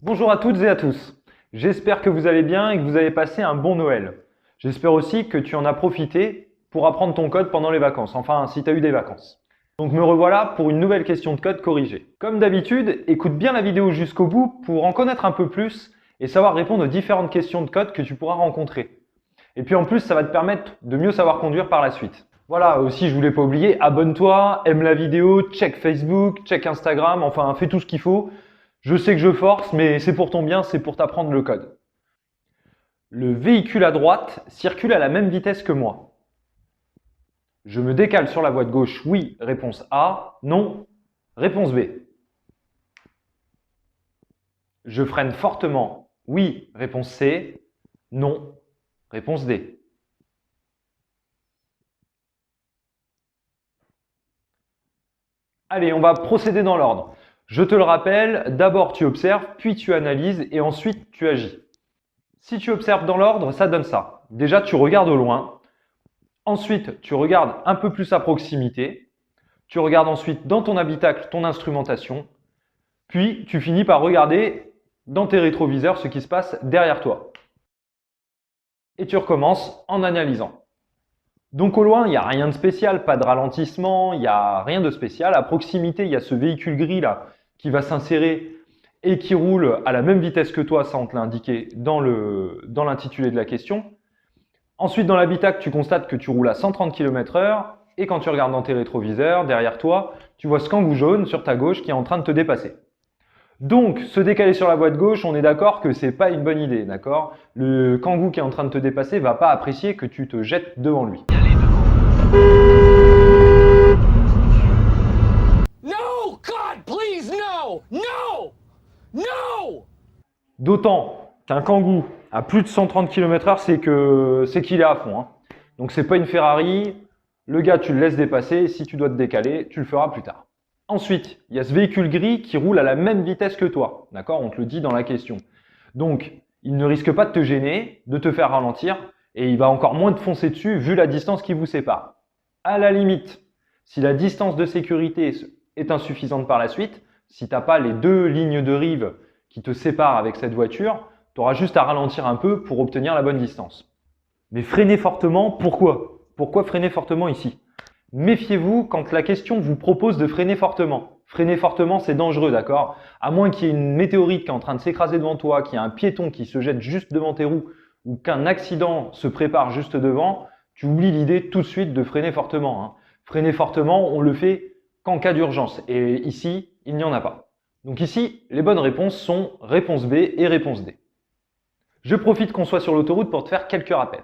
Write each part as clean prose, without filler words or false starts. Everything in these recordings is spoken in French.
Bonjour à toutes et à tous. J'espère que vous allez bien et que vous avez passé un bon Noël. J'espère aussi que tu en as profité pour apprendre ton code pendant les vacances, enfin si tu as eu des vacances. Donc me revoilà pour une nouvelle question de code corrigée. Comme d'habitude, écoute bien la vidéo jusqu'au bout pour en connaître un peu plus et savoir répondre aux différentes questions de code que tu pourras rencontrer. Et puis en plus, ça va te permettre de mieux savoir conduire par la suite. Voilà, aussi je voulais pas oublier, abonne-toi, aime la vidéo, check Facebook, check Instagram, enfin fais tout ce qu'il faut. Je sais que je force, mais c'est pour ton bien, c'est pour t'apprendre le code. Le véhicule à droite circule à la même vitesse que moi. Je me décale sur la voie de gauche, oui, réponse A, non, réponse B. Je freine fortement, oui, réponse C, non, réponse D. Allez, on va procéder dans l'ordre. Je te le rappelle, d'abord tu observes, puis tu analyses et ensuite tu agis. Si tu observes dans l'ordre, ça donne ça. Déjà, tu regardes au loin. Ensuite, tu regardes un peu plus à proximité. Tu regardes ensuite dans ton habitacle ton instrumentation. Puis, tu finis par regarder dans tes rétroviseurs ce qui se passe derrière toi. Et tu recommences en analysant. Donc au loin, il n'y a rien de spécial, pas de ralentissement, il n'y a rien de spécial. À proximité, il y a ce véhicule gris là qui va s'insérer et qui roule à la même vitesse que toi, ça on te l'a indiqué dans l'intitulé de la question. Ensuite, dans l'habitacle, tu constates que tu roules à 130 km/h et quand tu regardes dans tes rétroviseurs, derrière toi, tu vois ce kangou jaune sur ta gauche qui est en train de te dépasser. Donc, se décaler sur la voie de gauche, on est d'accord que c'est pas une bonne idée, d'accord? Le kangou qui est en train de te dépasser va pas apprécier que tu te jettes devant lui. No! God, please, no! No! No! D'autant qu'un kangou à plus de 130 km/h, c'est qu'il est à fond, hein. Donc c'est pas une Ferrari, le gars tu le laisses dépasser, si tu dois te décaler, tu le feras plus tard. Ensuite, il y a ce véhicule gris qui roule à la même vitesse que toi, d'accord? On te le dit dans la question. Donc, il ne risque pas de te gêner, de te faire ralentir, et il va encore moins te foncer dessus vu la distance qui vous sépare. À la limite, si la distance de sécurité est insuffisante par la suite, si tu n'as pas les deux lignes de rive qui te séparent avec cette voiture, tu auras juste à ralentir un peu pour obtenir la bonne distance. Mais freiner fortement, pourquoi? Pourquoi freiner fortement ici? Méfiez-vous quand la question vous propose de freiner fortement. Freiner fortement, c'est dangereux, d'accord? À moins qu'il y ait une météorite qui est en train de s'écraser devant toi, qu'il y ait un piéton qui se jette juste devant tes roues ou qu'un accident se prépare juste devant, tu oublies l'idée tout de suite de freiner fortement, hein. Freiner fortement, on le fait qu'en cas d'urgence. Et ici, il n'y en a pas. Donc ici, les bonnes réponses sont réponse B et réponse D. Je profite qu'on soit sur l'autoroute pour te faire quelques rappels.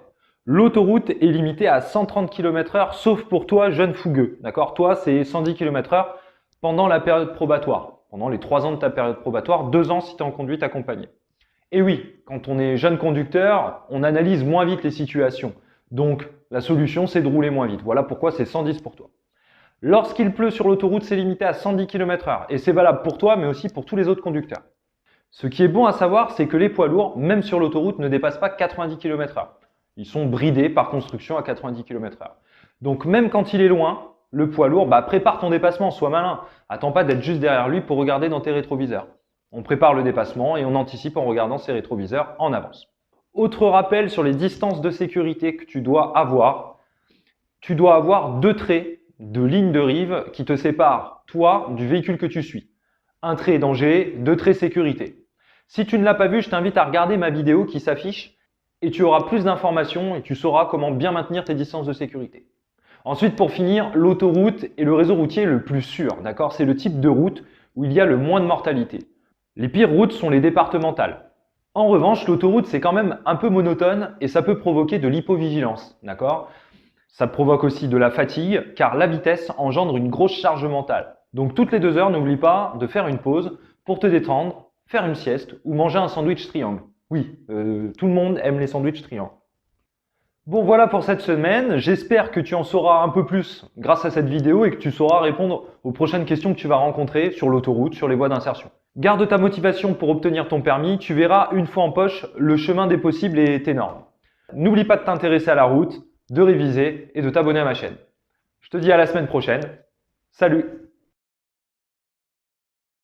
L'autoroute est limitée à 130 km/h, sauf pour toi, jeune fougueux. D'accord? Toi, c'est 110 km/h pendant la période probatoire. Pendant les 3 ans de ta période probatoire, 2 ans si tu es en conduite accompagnée. Et oui, quand on est jeune conducteur, on analyse moins vite les situations. Donc, la solution, c'est de rouler moins vite. Voilà pourquoi c'est 110 pour toi. Lorsqu'il pleut sur l'autoroute, c'est limité à 110 km/h. Et c'est valable pour toi, mais aussi pour tous les autres conducteurs. Ce qui est bon à savoir, c'est que les poids lourds, même sur l'autoroute, ne dépassent pas 90 km/h. Ils sont bridés par construction à 90 km/h. Donc même quand il est loin, le poids lourd, prépare ton dépassement, sois malin. Attends pas d'être juste derrière lui pour regarder dans tes rétroviseurs. On prépare le dépassement et on anticipe en regardant ses rétroviseurs en avance. Autre rappel sur les distances de sécurité que tu dois avoir. Tu dois avoir 2 traits de ligne de rive qui te séparent, toi, du véhicule que tu suis. Un trait danger, 2 traits sécurité. Si tu ne l'as pas vu, je t'invite à regarder ma vidéo qui s'affiche et tu auras plus d'informations et tu sauras comment bien maintenir tes distances de sécurité. Ensuite, pour finir, l'autoroute est le réseau routier le plus sûr, d'accord? C'est le type de route où il y a le moins de mortalité. Les pires routes sont les départementales. En revanche, l'autoroute, c'est quand même un peu monotone et ça peut provoquer de l'hypovigilance, d'accord? Ça provoque aussi de la fatigue car la vitesse engendre une grosse charge mentale. Donc toutes les 2 heures, n'oublie pas de faire une pause pour te détendre, faire une sieste ou manger un sandwich triangle. Oui, tout le monde aime les sandwichs triangles. Bon, voilà pour cette semaine. J'espère que tu en sauras un peu plus grâce à cette vidéo et que tu sauras répondre aux prochaines questions que tu vas rencontrer sur l'autoroute, sur les voies d'insertion. Garde ta motivation pour obtenir ton permis. Tu verras, une fois en poche, le chemin des possibles est énorme. N'oublie pas de t'intéresser à la route, de réviser et de t'abonner à ma chaîne. Je te dis à la semaine prochaine. Salut!